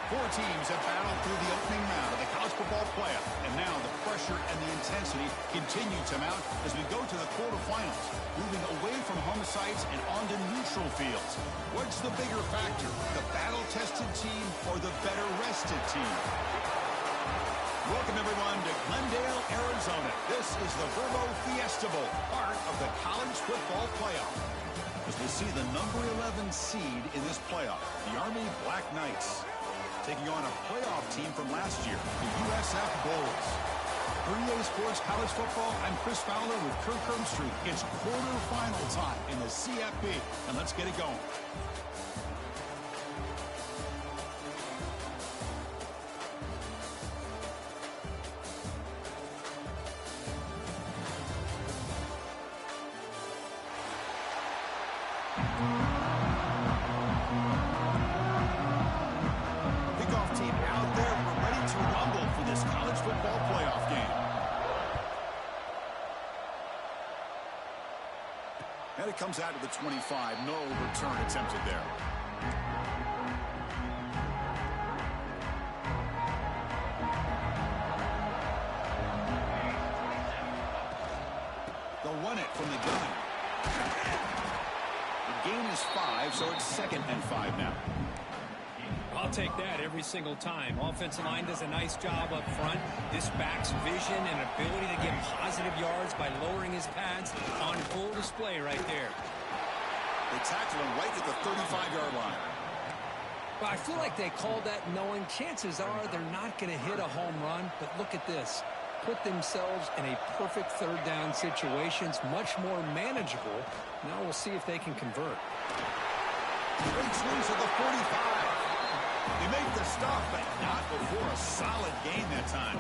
Four teams have battled through the opening round of the college football playoff, and now the pressure and the intensity continue to mount as we go to the quarterfinals, moving away from home sites and onto neutral fields. What's the bigger factor, the battle-tested team or the better-rested team? Welcome, everyone, to Glendale, Arizona. This is the Verbo Fiesta Bowl, part of the college football playoff. As we see the number 11 seed in this playoff, the Army Black Knights, taking on a playoff team from last year, the USF Bulls. For EA Sports College Football, I'm Chris Fowler with Kirk Herbstreit. It's quarterfinal time in the CFP, and let's get it going. And it comes out to the 25. No return attempted there. They'll run it from the gun. The gain is 5, so it's 2nd and 5 now. I'll take that every single time. Offensive line does a nice job up front. This back's vision and ability to get positive yards by lowering his pads on full display right there. They tackle him right at the 35-yard line. Well, I feel like they called that knowing chances are they're not going to hit a home run, but look at this. Put themselves in a perfect third down situation. It's much more manageable. Now we'll see if they can convert. Great swings at the 45. They make the stop, but not before a solid gain that time.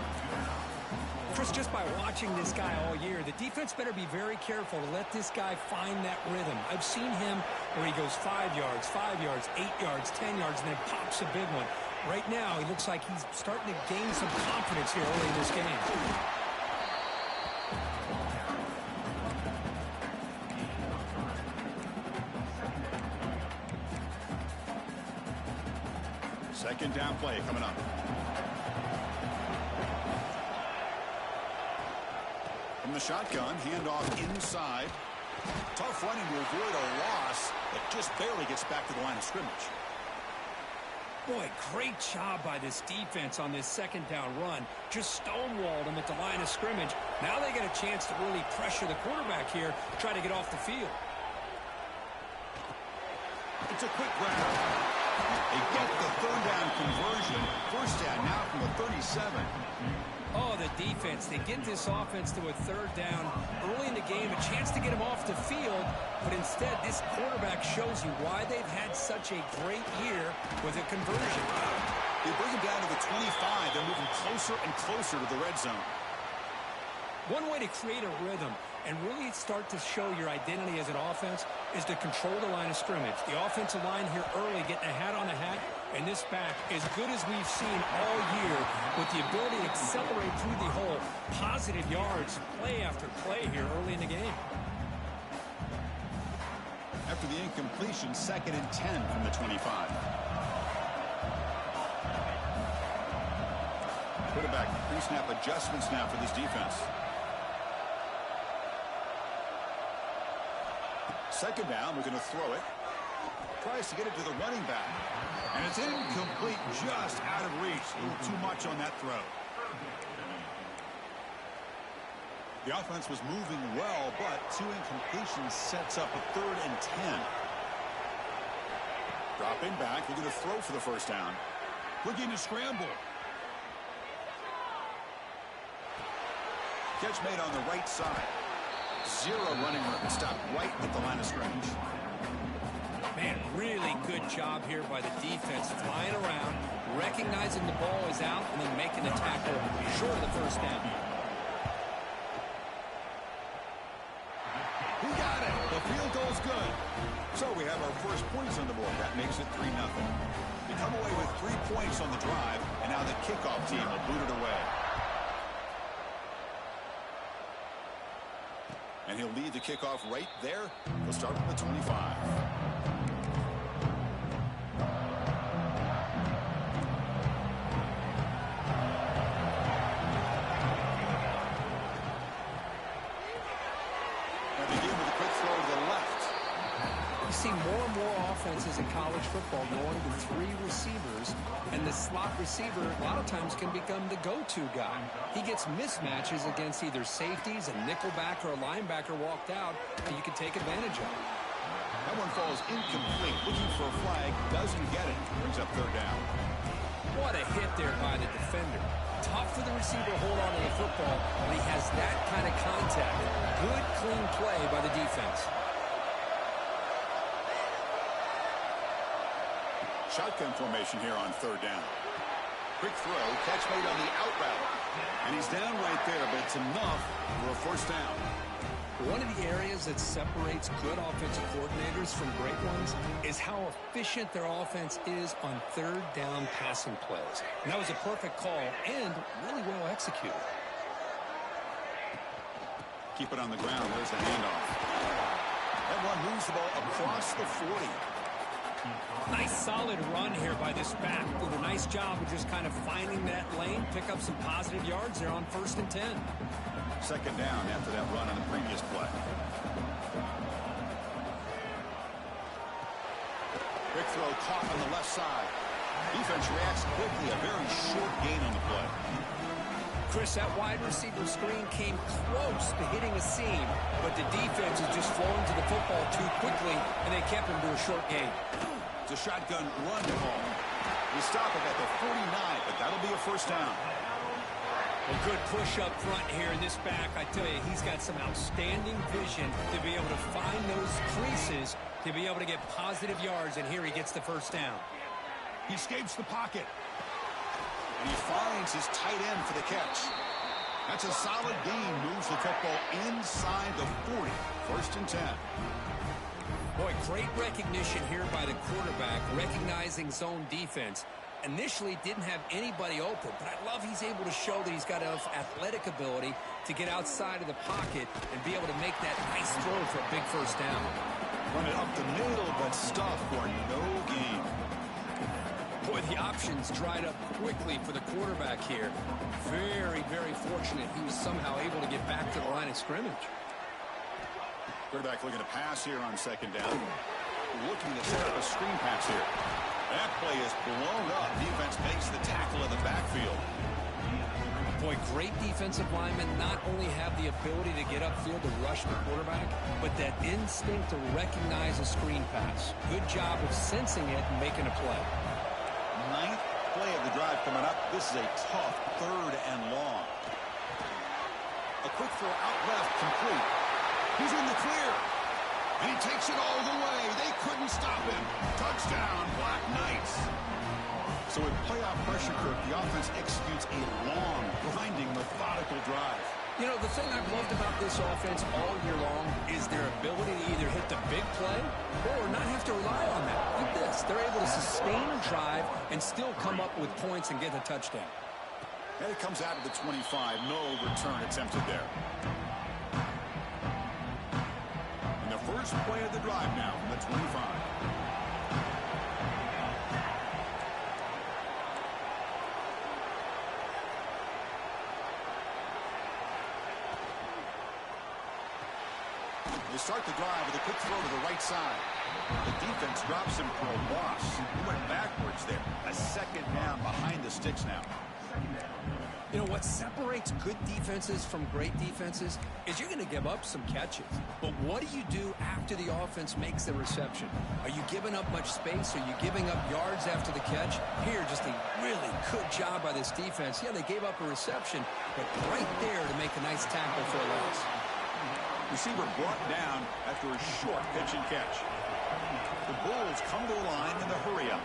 Chris, just by watching this guy all year, the defense better be very careful to let this guy find that rhythm. I've seen him where he goes 5 yards, 8 yards, 10 yards, and then pops a big one. Right now, he looks like he's starting to gain some confidence here early in this game. Second down play coming up. From the shotgun, handoff inside. Tough running to avoid a loss, but just barely gets back to the line of scrimmage. Boy, great job by this defense on this second down run. Just stonewalled him at the line of scrimmage. Now they get a chance to really pressure the quarterback here, try to get off the field. It's a quick grab. They get the third down conversion. First down now from the 37. Oh, the defense. They get this offense to a third down early in the game, a chance to get him off the field, but instead this quarterback shows you why they've had such a great year with a conversion. They bring him down to the 25. They're moving closer and closer to the red zone. One way to create a rhythm and really start to show your identity as an offense is to control the line of scrimmage. The offensive line here early getting a hat on a hat, and this back as good as we've seen all year with the ability to accelerate through the hole. Positive yards, play after play here early in the game. After the incompletion, 2nd and 10 from the 25. Quarterback pre-snap adjustments now for this defense. Second down, we're going to throw it. Tries to get it to the running back. And it's incomplete, just out of reach. A little too much on that throw. The offense was moving well, but 2 incompletions sets up a 3rd and 10. Dropping back, they're going to throw for the first down. Looking to scramble. Catch made on the right side. 0 running room. Stopped right at the line of scrimmage. Man, really good job here by the defense. Flying around, recognizing the ball is out, and then making the tackle short of the first down. He got it. The field goal's good. So we have our first points on the board. That makes it 3-0. They come away with 3 points on the drive, and now the kickoff team will boot it away. And he'll lead the kickoff right there. He'll start with the 25. see more and more offenses in college football going with 3 receivers, and the slot receiver a lot of times can become the go-to guy. He gets mismatches against either safeties, a nickelback, or a linebacker walked out, and you can take advantage of it. That one falls incomplete. Looking for a flag, doesn't get it. Brings up third down. What a hit there by the defender. Tough for the receiver to hold on to the football when he has that kind of contact. Good, clean play by the defense. Shotgun formation here on third down. Quick throw, catch made on the out route. And he's down right there, but it's enough for a first down. One of the areas that separates good offensive coordinators from great ones is how efficient their offense is on third down passing plays. And that was a perfect call and really well executed. Keep it on the ground. There's the handoff. That one moves the ball across the 40. Nice solid run here by this back. Did a nice job of just kind of finding that lane, pick up some positive yards there on 1st and 10. Second down after that run on the previous play. Quick throw caught on the left side. Defense reacts quickly. A very short gain on the play. Chris, that wide receiver screen came close to hitting a seam, but the defense is just flowing to the football too quickly, and they kept him to a short gain. It's a shotgun run ball. We stop it at the 49, but that'll be a first down. A good push up front here in this back. I tell you, he's got some outstanding vision to be able to find those creases, to be able to get positive yards, and here he gets the first down. He escapes the pocket. And he finds his tight end for the catch. That's a solid gain. Moves the football inside the 40. 1st and 10. Boy, great recognition here by the quarterback, recognizing zone defense. Initially didn't have anybody open, but I love he's able to show that he's got enough athletic ability to get outside of the pocket and be able to make that nice throw for a big first down. Run it up the middle, but stuff for no gain. Boy, the options dried up quickly for the quarterback here. Very, very fortunate he was somehow able to get back to the line of scrimmage. Quarterback looking to pass here on second down. Looking to set up a screen pass here. That play is blown up. Defense makes the tackle in the backfield. Boy, great defensive linemen not only have the ability to get upfield to rush the quarterback, but that instinct to recognize a screen pass. Good job of sensing it and making a play. 9th play of the drive coming up. This is a tough 3rd and long. A quick throw out left, complete. He's in the clear. And he takes it all the way. They couldn't stop him. Touchdown, Black Knights. So with playoff pressure, Kirk, the offense executes a long, grinding, methodical drive. You know, the thing I've loved about this offense all year long is their ability to either hit the big play or not have to rely on that. Like this. They're able to sustain a drive and still come up with points and get a touchdown. And it comes out of the 25. No return attempted there. And the first play of the drive now from the 25. They start the drive with a quick throw to the right side. The defense drops him for a loss. He went backwards there. A second down behind the sticks now. You know, what separates good defenses from great defenses is you're going to give up some catches. But what do you do after the offense makes the reception? Are you giving up much space? Are you giving up yards after the catch? Here, just a really good job by this defense. Yeah, they gave up a reception, but right there to make a nice tackle for a loss. Receiver brought down after a short pitch and catch. The Bulls come to the line in the hurry-up.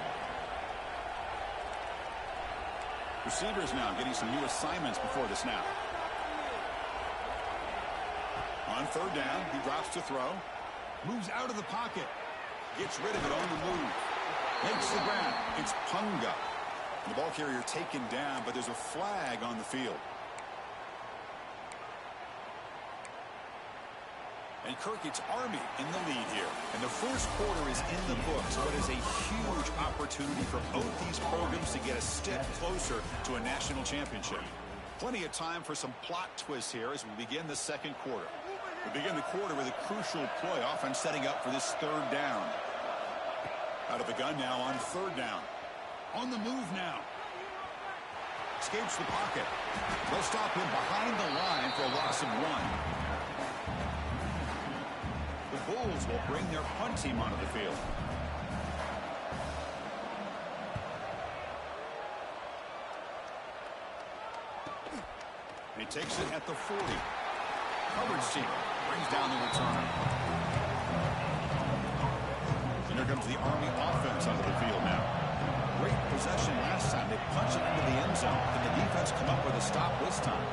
Receivers now getting some new assignments before the snap. On third down, he drops to throw. Moves out of the pocket. Gets rid of it on the move. Makes the grab. It's Punga. The ball carrier taken down, but there's a flag on the field. And Kirk, it's Army in the lead here. And the first quarter is in the books, but is a huge opportunity for both these programs to get a step closer to a national championship. Plenty of time for some plot twists here as we begin the second quarter. We begin the quarter with a crucial play, offense setting up for this third down. Out of the gun now on third down. On the move now. Escapes the pocket. They'll stop him behind the line for a loss of 1. The Bulls will bring their punt team onto the field. He takes it at the 40. Coverage team brings down the return. And here comes the Army offense onto the field now. Great possession last time. They punched it into the end zone. Can the defense come up with a stop this time?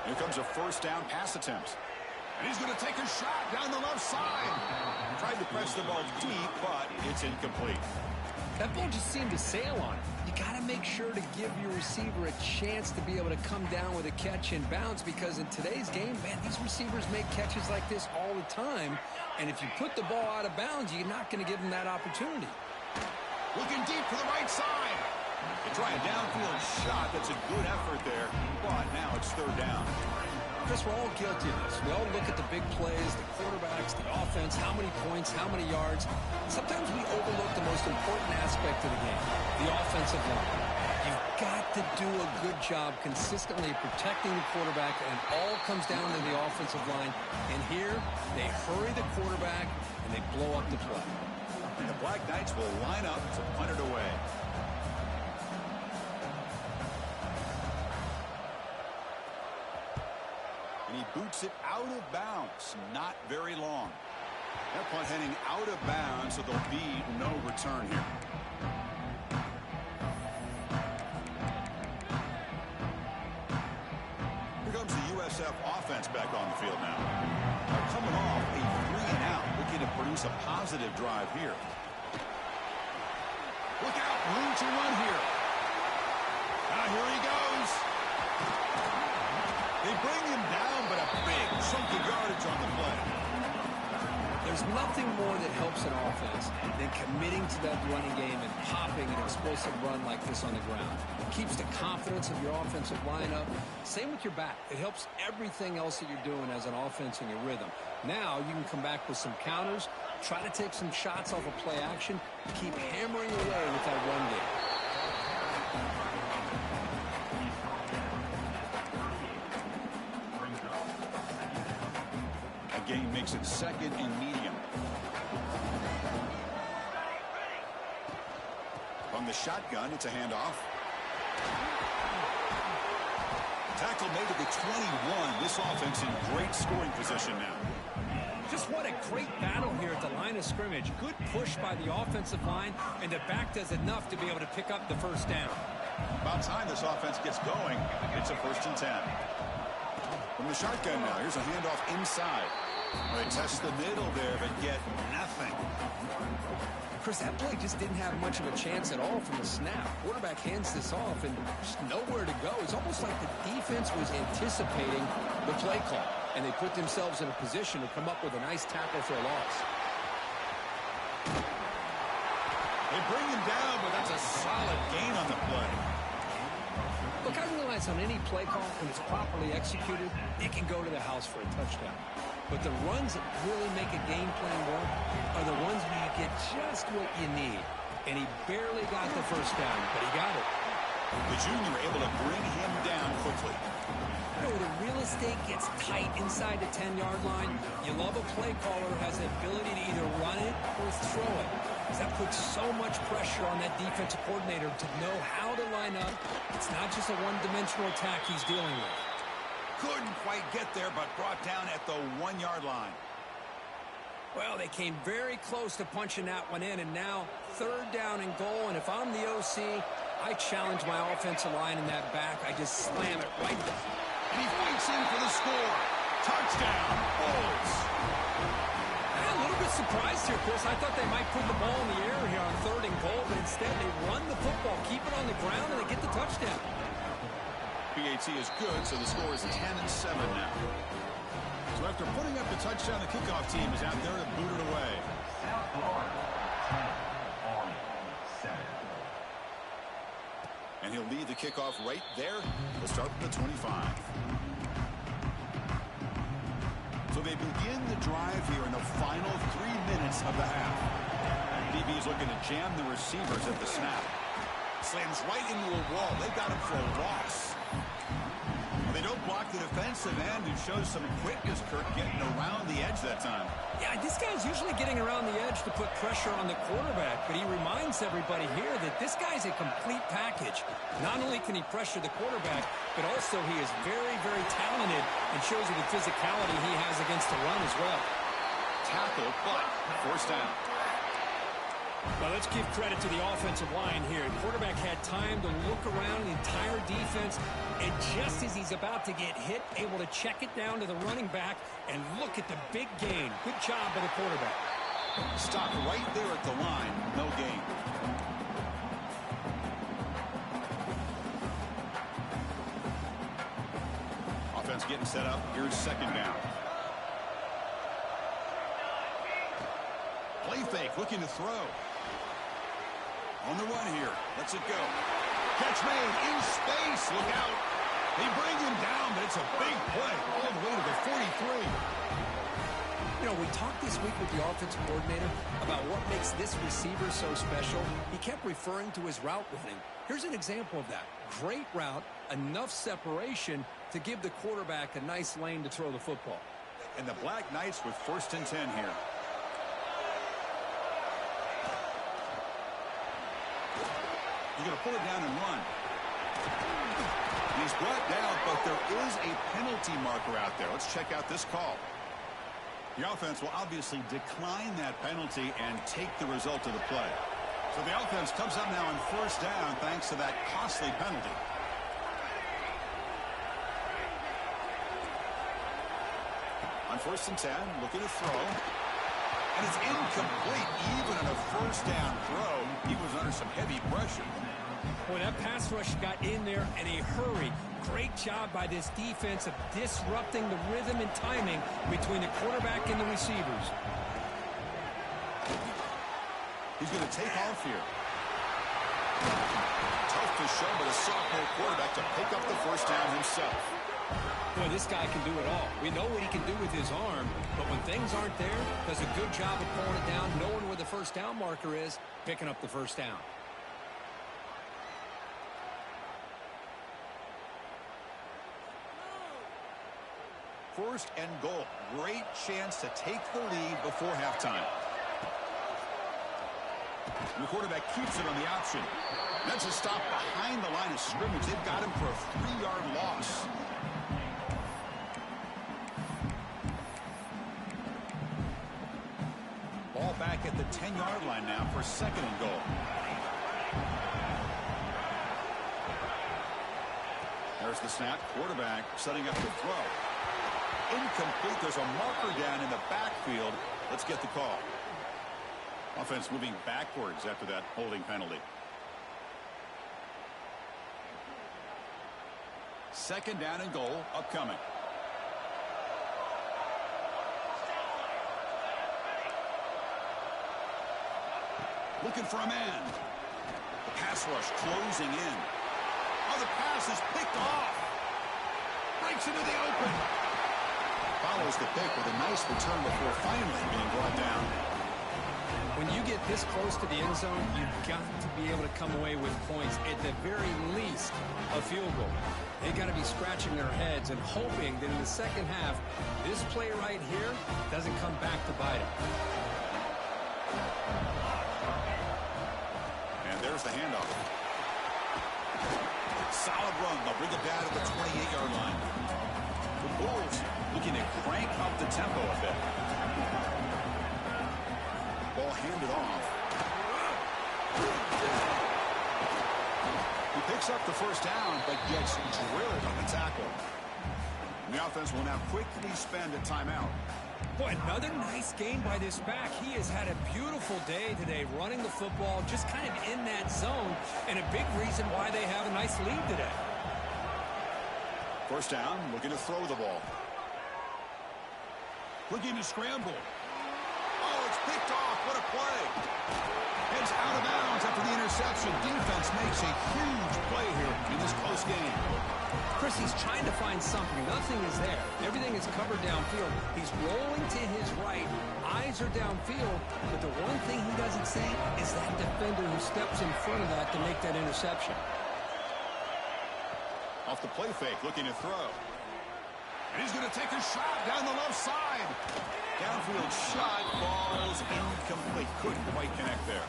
Here comes a first down pass attempt. And he's going to take a shot down the left side. Tried to press the ball deep, but it's incomplete. That ball just seemed to sail on it. You got to make sure to give your receiver a chance to be able to come down with a catch and bounce, because in today's game, man, these receivers make catches like this all the time. And if you put the ball out of bounds, you're not going to give them that opportunity. Looking deep to the right side. They try a downfield shot. That's a good effort there, but now it's third down. Chris, we're all guilty of this. We all look at the big plays, the quarterbacks, the offense, how many points, how many yards. Sometimes we overlook the most important aspect of the game, the offensive line. You've got to do a good job consistently protecting the quarterback, and it all comes down to the offensive line. And here, they hurry the quarterback, and they blow up the play. And the Black Knights will line up to punt it away. And he boots it out of bounds. Not very long. That punt heading out of bounds, so there'll be no return here. Here comes the USF offense back on the field now. They're coming off a 3-and-out, looking to produce a positive drive here. Look out, room to run here. Now here he goes. They bring him down, but a big chunk of yardage on the play. There's nothing more that helps an offense than committing to that running game and popping an explosive run like this on the ground. It keeps the confidence of your offensive line up. Same with your back. It helps everything else that you're doing as an offense in your rhythm. Now you can come back with some counters, try to take some shots off of play action, and keep hammering away with that run game. Gain makes it second and medium. From the shotgun, it's a handoff. Tackle made to the 21. This offense in great scoring position now. Just what a great battle here at the line of scrimmage. Good push by the offensive line, and the back does enough to be able to pick up the first down. About time this offense gets going. It's a 1st and 10. From the shotgun now, here's a handoff inside. They test the middle there, but get nothing. Chris, that play just didn't have much of a chance at all from the snap. Quarterback hands this off, and just nowhere to go. It's almost like the defense was anticipating the play call, and they put themselves in a position to come up with a nice tackle for a loss. They bring him down, but that's a solid gain on the play. Look, I realize on any play call, when it's properly executed, it can go to the house for a touchdown. But the runs that really make a game plan work are the ones where you get just what you need. And he barely got the first down, but he got it. The junior able to bring him down quickly. You know, the real estate gets tight inside the 10-yard line. You love a play caller who has the ability to either run it or throw it. Because that puts so much pressure on that defensive coordinator to know how to line up. It's not just a one-dimensional attack he's dealing with. Couldn't quite get there, but brought down at the 1-yard line. Well, they came very close to punching that one in, and now 3rd down and goal. And if I'm the OC, I challenge my offensive line in that back. I just slam it right there. And he fights in for the score. Touchdown, Bulls. I'm a little bit surprised here, Chris. I thought they might put the ball in the air here on 3rd and goal, but instead they run the football, keep it on the ground, and they get the touchdown. PAT is good, so the score is 10-7 now. So after putting up the touchdown, the kickoff team is out there to boot it away. And he'll lead the kickoff right there. We'll start with the 25. So they begin the drive here in the final 3 minutes of the half. DB's looking to jam the receivers at the snap. Slams right into a wall. They got him for a loss. They don't block the defensive end, who shows some quickness, Kirk, getting around the edge that time. Yeah, this guy's usually getting around the edge to put pressure on the quarterback, but he reminds everybody here that this guy's a complete package. Not only can he pressure the quarterback, but also he is very, very talented and shows you the physicality he has against the run as well. Tackle, but forced down. Well, let's give credit to the offensive line here. The quarterback had time to look around the entire defense, and just as he's about to get hit, able to check it down to the running back, and look at the big gain. Good job by the quarterback. Stop right there at the line. No gain. Offense getting set up. Here's second down. Play fake, looking to throw. On the run here. Lets it go. Catch made in space. Look out. They bring him down, but it's a big play all the way to the 43. You know, we talked this week with the offensive coordinator about what makes this receiver so special. He kept referring to his route running. Here's an example of that. Great route, enough separation to give the quarterback a nice lane to throw the football. And the Black Knights with 1st and 10 here. He's going to pull it down and run. He's brought down, but there is a penalty marker out there. Let's check out this call. The offense will obviously decline that penalty and take the result of the play. So the offense comes up now on 1st down thanks to that costly penalty. On 1st and 10, looking to throw. And it's incomplete. Even on a 1st down throw, he was under some heavy pressure. Boy, that pass rush got in there in a hurry. Great job by this defense of disrupting the rhythm and timing between the quarterback and the receivers. He's going to take off here. Tough to show, but a sophomore quarterback to pick up the 1st down himself. Boy, this guy can do it all. We know what he can do with his arm, but when things aren't there, does a good job of pulling it down, knowing where the 1st down marker is, picking up the 1st down. First and goal. Great chance to take the lead before halftime. The quarterback keeps it on the option. That's a stop behind the line of scrimmage. They've got him for a 3-yard loss. Ball back at the 10-yard line now for 2nd and goal. There's the snap. Quarterback setting up the throw. Incomplete. There's a marker down in the backfield. Let's get the call. Offense moving backwards after that holding penalty. 2nd down and goal upcoming. Looking for a man. The pass rush closing in. Oh, the pass is picked off. Breaks into the open. Follows the pick with a nice return before finally being brought down. When you get this close to the end zone, you've got to be able to come away with points, at the very least a field goal. They've got to be scratching their heads and hoping that in the 2nd half, this play right here doesn't come back to bite them. And there's the handoff. Solid run. They'll bring it down to the 28-yard line. The Bulls looking to crank up the tempo a bit. Ball handed off. He picks up the 1st down, but gets drilled on the tackle. And the offense will now quickly spend a timeout. Boy, another nice game by this back. He has had a beautiful day today running the football, just kind of in that zone, and a big reason why they have a nice lead today. 1st down, looking to throw the ball. Looking to scramble. Oh, it's picked off. What a play. Heads out of bounds after the interception. Defense makes a huge play here in this close game. Chris, he's trying to find something. Nothing is there. Everything is covered downfield. He's rolling to his right. Eyes are downfield. But the one thing he doesn't see is that defender who steps in front of that to make that interception. Off the play fake, looking to throw. And he's going to take a shot down the left side. Downfield shot, falls incomplete. Couldn't quite connect there.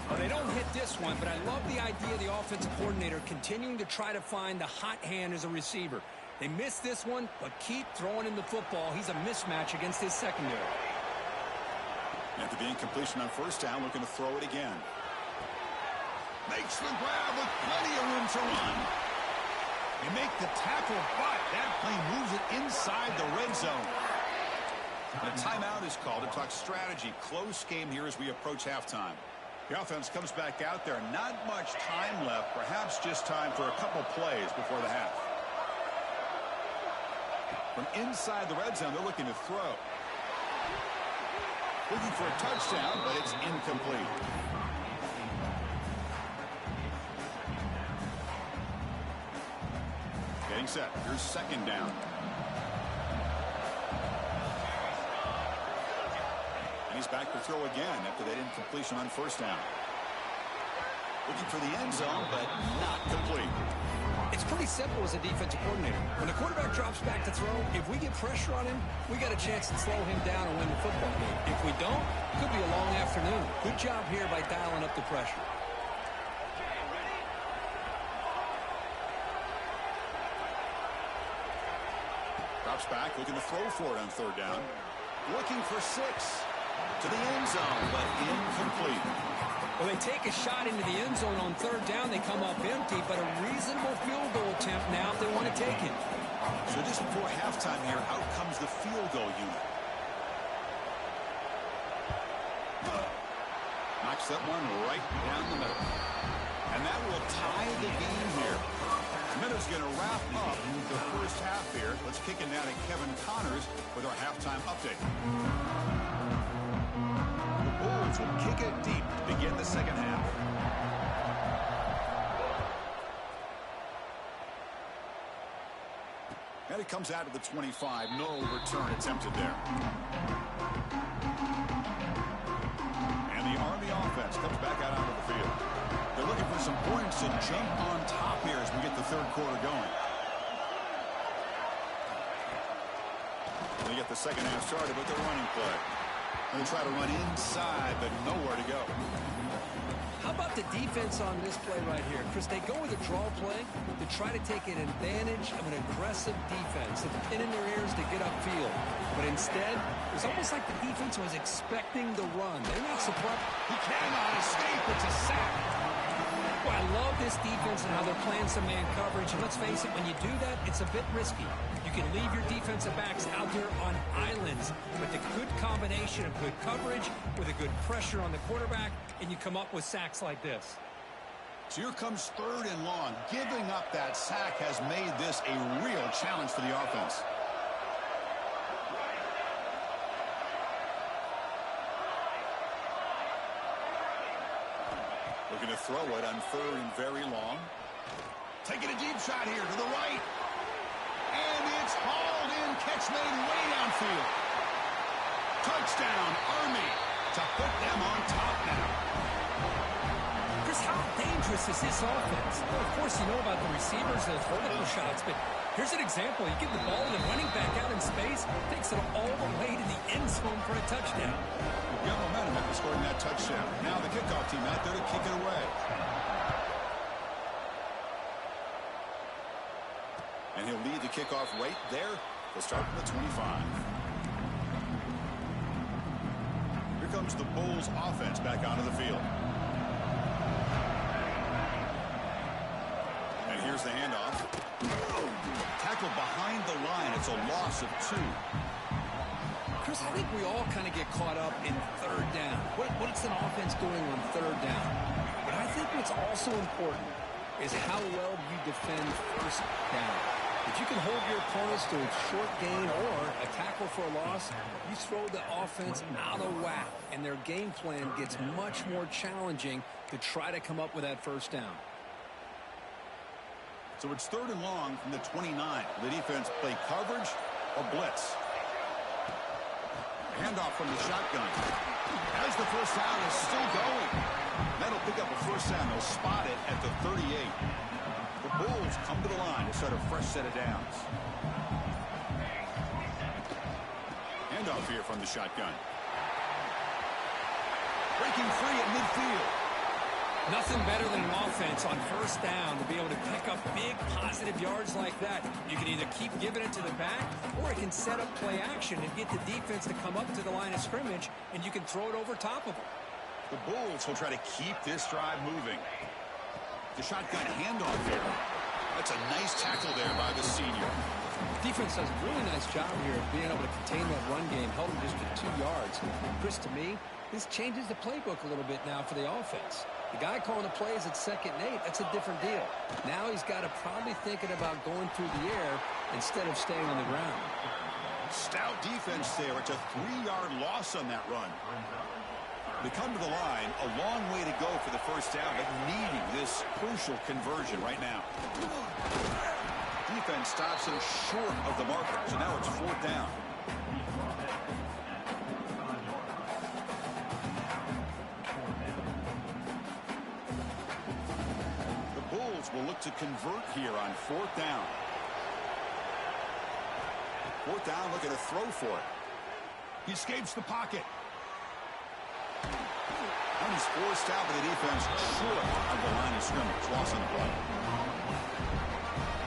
Well, they don't hit this one, but I love the idea of the offensive coordinator continuing to try to find the hot hand as a receiver. They missed this one, but keep throwing him the football. He's a mismatch against his secondary. After the incompletion on first down, looking to throw it again. Makes the grab with plenty of room to run. They make the tackle, but that play moves it inside the red zone. A timeout is called to talk strategy. Close game here as we approach halftime. The offense comes back out there. Not much time left. Perhaps just time for a couple plays before the half. From inside the red zone, they're looking to throw. Looking for a touchdown, but it's incomplete. Getting set. Here's second down. He's back to throw again after that incompletion on first down. Looking for the end zone, but not complete. It's pretty simple as a defensive coordinator. When the quarterback drops back to throw, if we get pressure on him, we got a chance to slow him down and win the football game. If we don't, it could be a long afternoon. Good job here by dialing up the pressure. Drops back, looking to throw for it on third down. Looking for 6. To the end zone, but incomplete. Well, they take a shot into the end zone on third down. They come up empty, but a reasonable field goal attempt now if they want to take it. So just before halftime here, out comes the field goal unit. Knocks that one right down the middle. And that will tie the game here. Minutes going to wrap up the first half here. Let's kick it now to Kevin Connors with our halftime update. Bulls will kick it deep to begin the second half. And it comes out of the 25. No return attempted there. And the Army offense comes back out onto the field. They're looking for some points to jump on top here as we get the third quarter going. They get the second half started with the running play. They try to run inside, but nowhere to go. How about the defense on this play right here? Chris, they go with a draw play to try to take an advantage of an aggressive defense. It's a pin in their ears to get upfield. But instead, it's almost like the defense was expecting the run. They're not surprised. He cannot escape. It's a sack. Well, I love this defense and how they're playing some man coverage. And let's face it, when you do that, it's a bit risky. You can leave your defensive backs out there on islands with a good combination of good coverage, with a good pressure on the quarterback, and you come up with sacks like this. So here comes third and long. Giving up that sack has made this a real challenge for the offense. Looking to throw it on third and very long. Taking a deep shot here to the right. And it's hauled in. Catch made way downfield. Touchdown, Army, to put them on top now. Chris, how dangerous is this offense? Well, of course, you know about the receivers, those vertical shots, but here's an example. You give the ball to the running back out in space, takes it all the way to the end zone for a touchdown. Got momentum after scoring that touchdown. Now the kickoff team out there to kick it away. And he'll lead the kickoff right there. They'll start from the 25. Here comes the Bulls offense back onto the field. And here's the handoff. Tackle behind the line. It's a loss of 2. Chris, I think we all kind of get caught up in third down. What's an offense doing on third down? But I think what's also important is how well you defend first down. If you can hold your opponents to a short gain or a tackle for a loss, you throw the offense out of whack, and their game plan gets much more challenging to try to come up with that first down. So it's 3rd and long from the 29. The defense play coverage or blitz. Handoff from the shotgun. As the first down is still going. That'll pick up a first down. They'll spot it at the 38. The Bulls come to the line to start a fresh set of downs. Handoff here from the shotgun. Breaking free at midfield. Nothing better than an offense on first down to be able to pick up big positive yards like that. You can either keep giving it to the back, or it can set up play action and get the defense to come up to the line of scrimmage, and you can throw it over top of them. The Bulls will try to keep this drive moving. The shotgun handoff here. That's a nice tackle there by the senior. Defense does a really nice job here of being able to contain that run game, held them just to 2 yards. Chris, to me, this changes the playbook a little bit now for the offense. The guy calling the plays at 2nd and 8, that's a different deal. Now he's got to probably thinking about going through the air instead of staying on the ground. Stout defense there. It's a 3-yard loss on that run. They come to the line, a long way to go for the first down, but needing this crucial conversion right now. Defense stops him short of the marker, so now it's 4th down. Will look to convert here on 4th down. 4th down, looking to throw for it. He escapes the pocket. And he's forced out by the defense short of the line of scrimmage. Loss on the play.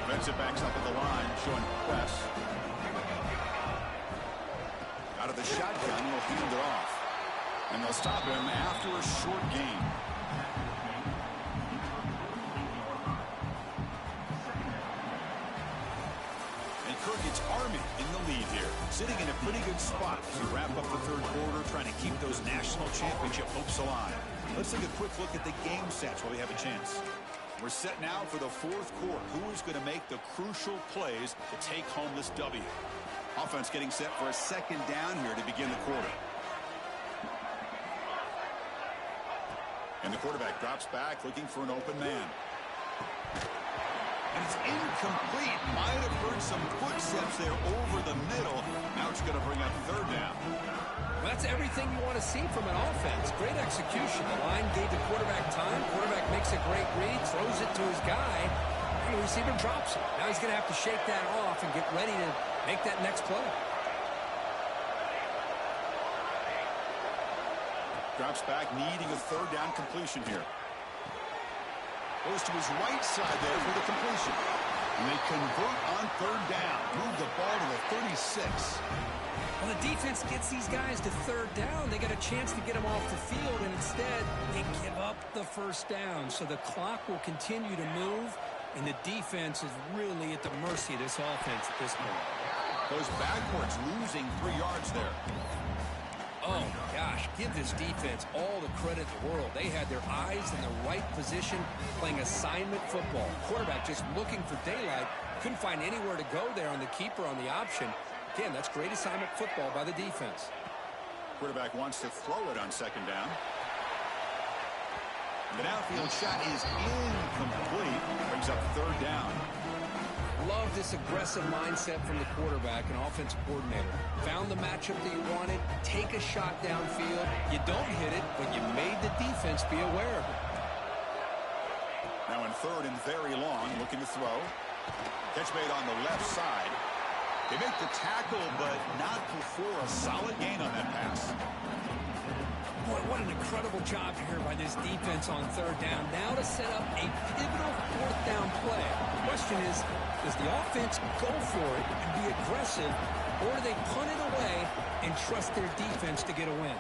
Defensive backs up at the line, showing press. Out of the shotgun, he'll hand it off. And they'll stop him after a short gain. It's Army in the lead here, sitting in a pretty good spot as we wrap up the 3rd quarter, trying to keep those national championship hopes alive. Let's take a quick look at the game stats while we have a chance. We're set now for the 4th quarter. Who is going to make the crucial plays to take home this W? Offense getting set for a 2nd down here to begin the quarter. And the quarterback drops back, looking for an open man. And it's incomplete. Might have heard some footsteps there over the middle. Now it's going to bring up 3rd down. Well, that's everything you want to see from an offense. Great execution. The line gave the quarterback time. Quarterback makes a great read, throws it to his guy, and the receiver drops it. Now he's going to have to shake that off and get ready to make that next play. Drops back, needing a 3rd down completion here. Goes to his right side there for the completion. And they convert on 3rd down. Move the ball to the 36. When the defense gets these guys to 3rd down, they got a chance to get them off the field, and instead they give up the first down. So the clock will continue to move, and the defense is really at the mercy of this offense at this point. Goes backwards, losing 3 yards there. Oh, my gosh, give this defense all the credit in the world. They had their eyes in the right position, playing assignment football. Quarterback just looking for daylight. Couldn't find anywhere to go there on the keeper on the option. Again, that's great assignment football by the defense. Quarterback wants to throw it on 2nd down. The downfield shot is incomplete. Brings up 3rd down. Love this aggressive mindset from the quarterback and offensive coordinator. Found the matchup that you wanted, take a shot downfield. You don't hit it, but you made the defense be aware of it. Now in 3rd and very long, looking to throw. Catch made on the left side. They make the tackle, but not before a solid gain on that pass. Boy, what an incredible job here by this defense on 3rd down. Now to set up a pivotal 4th down play. The question is, does the offense go for it and be aggressive, or do they punt it away and trust their defense to get a win?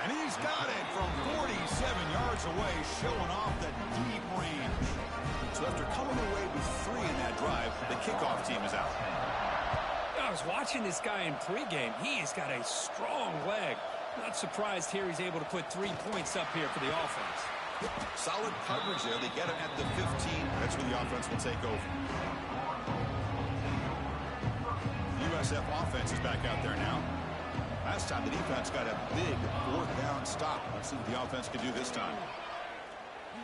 And he's got it from 47 yards away, showing off that deep range. So after coming away with 3 in that drive, the kickoff team is out. I was watching this guy in pregame. He has got a strong leg. Not surprised here he's able to put 3 points up here for the offense. Solid coverage there. They get him at the 15. That's where the offense will take over. USF offense is back out there now. Last time the defense got a big fourth down stop. Let's see what the offense can do this time.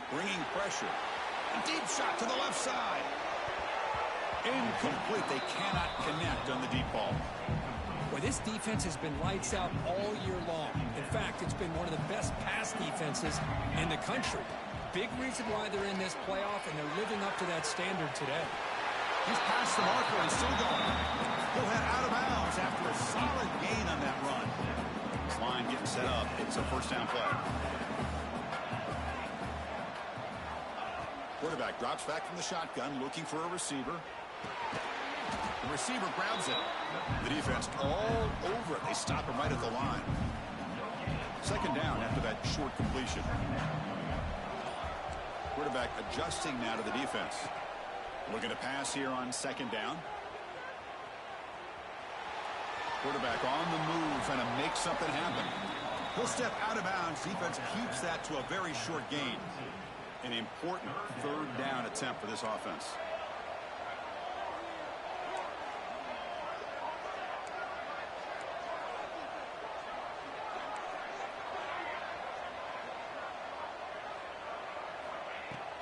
Bringing pressure. A deep shot to the left side. Incomplete. They cannot connect on the deep ball. Well, this defense has been lights out all year long. In fact, it's been one of the best pass defenses in the country. Big reason why they're in this playoff, and they're living up to that standard today. He's past the marker and still going. He'll head out of bounds after a solid gain on that run. This line getting set up. It's a first down play. Quarterback drops back from the shotgun, looking for a receiver. The receiver grabs it. The defense all over it. They stop him right at the line. Second down after that short completion. Quarterback adjusting now to the defense. Looking to pass here on second down. Quarterback on the move, trying to make something happen. He'll step out of bounds. Defense keeps that to a very short gain. An important third down attempt for this offense.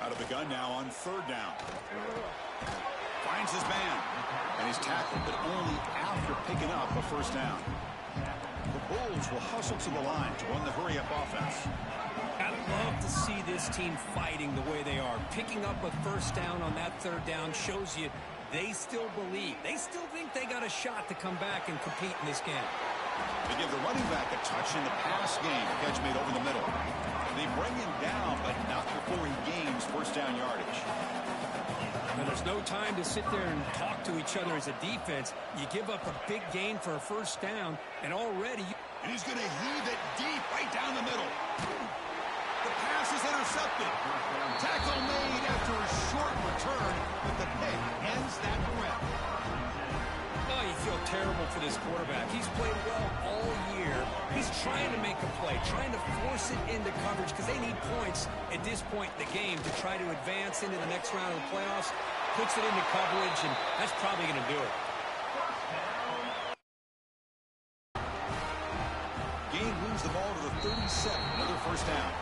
Out of the gun now on third down. Finds his man. And he's tackled, but only after picking up a first down. The Bulls will hustle to the line to run the hurry-up offense. I love to see this team fighting the way they are. Picking up a first down on that third down shows you they still believe. They still think they got a shot to come back and compete in this game. They give the running back a touch in the pass game. Catch made over the middle. They bring him down, but not before he gains first down yardage. Now, there's no time to sit there and talk to each other as a defense. You give up a big gain for a first down, and already... And he's going to heave it deep right down the middle. The pass is intercepted. Tackle made after a short return, but the pick ends that rep. Oh, you feel terrible for this quarterback. He's played well all year. He's trying to make a play, trying to force it into coverage because they need points at this point in the game to try to advance into the next round of the playoffs. Puts it into coverage, and that's probably going to do it. Gain moves the ball to the 37. Another first down.